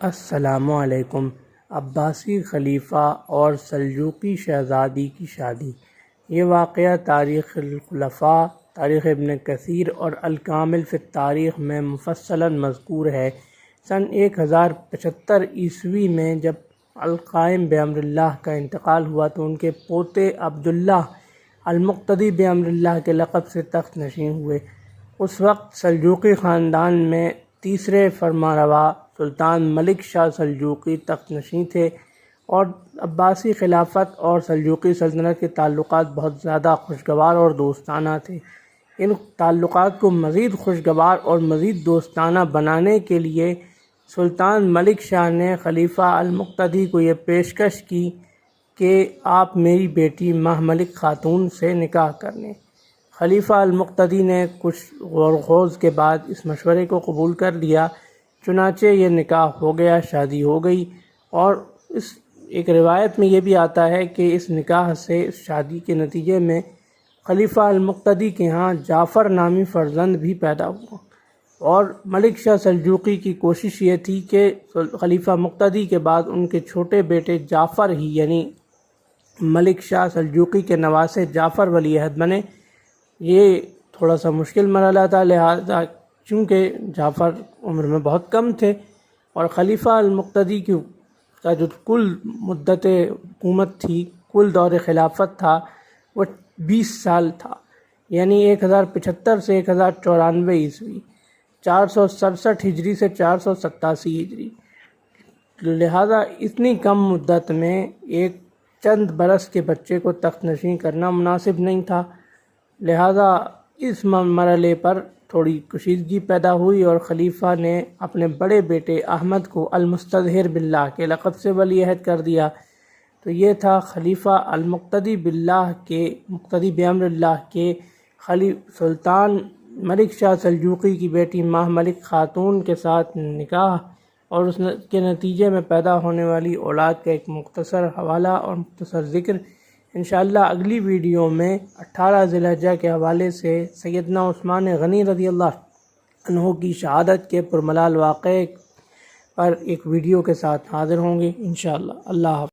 السلام علیکم۔ عباسی خلیفہ اور سلجوقی شہزادی کی شادی۔ یہ واقعہ تاریخ الخلفاء، تاریخ ابن کثیر اور الکامل فی التاریخ میں مفصلاً مذکور ہے۔ سن 1075 عیسوی میں جب القائم بامر اللہ کا انتقال ہوا تو ان کے پوتے عبداللہ المقتدی بامر اللہ کے لقب سے تخت نشین ہوئے۔ اس وقت سلجوقی خاندان میں تیسرے فرمانروا سلطان ملک شاہ سلجوقی تخت نشین تھے، اور عباسی خلافت اور سلجوقی سلطنت کے تعلقات بہت زیادہ خوشگوار اور دوستانہ تھے۔ ان تعلقات کو مزید خوشگوار اور مزید دوستانہ بنانے کے لیے سلطان ملک شاہ نے خلیفہ المقتدی کو یہ پیشکش کی کہ آپ میری بیٹی ماہ ملک خاتون سے نکاح کر لیں۔ خلیفہ المقتدی نے کچھ غور و خوض کے بعد اس مشورے کو قبول کر لیا، چنانچہ یہ نکاح ہو گیا، شادی ہو گئی۔ اور اس ایک روایت میں یہ بھی آتا ہے کہ اس نکاح سے، اس شادی کے نتیجے میں خلیفہ المقتدی کے ہاں جعفر نامی فرزند بھی پیدا ہوا، اور ملک شاہ سلجوقی کی کوشش یہ تھی کہ خلیفہ مقتدی کے بعد ان کے چھوٹے بیٹے جعفر ہی، یعنی ملک شاہ سلجوقی کے نواسے جعفر ولی عہد بنے۔ یہ تھوڑا سا مشکل مرحلہ تھا، لہذا چونکہ جعفر عمر میں بہت کم تھے، اور خلیفہ المقتدی کا جو کل مدت حکومت تھی، کل دور خلافت تھا، وہ 20 سال تھا، یعنی 1075 سے 1094 عیسوی، 467 ہجری سے 487 ہجری۔ لہذا اتنی کم مدت میں ایک چند برس کے بچے کو تخت نشین کرنا مناسب نہیں تھا، لہذا اس مرحلے پر تھوڑی کشیدگی پیدا ہوئی، اور خلیفہ نے اپنے بڑے بیٹے احمد کو المستظہر باللہ کے لقب سے ولی عہد کر دیا۔ تو یہ تھا خلیفہ المقتدی باللہ کے، مقتدی بامر اللہ کے سلطان ملک شاہ سلجوقی کی بیٹی ماہ ملک خاتون کے ساتھ نکاح، اور اس کے نتیجے میں پیدا ہونے والی اولاد کا ایک مختصر حوالہ اور مختصر ذکر۔ انشاءاللہ اگلی ویڈیو میں 18 ذی الحجہ کے حوالے سے سیدنا عثمان غنی رضی اللہ عنہ کی شہادت کے پرملال واقعے پر ایک ویڈیو کے ساتھ حاضر ہوں گے انشاءاللہ۔ اللہ حافظ۔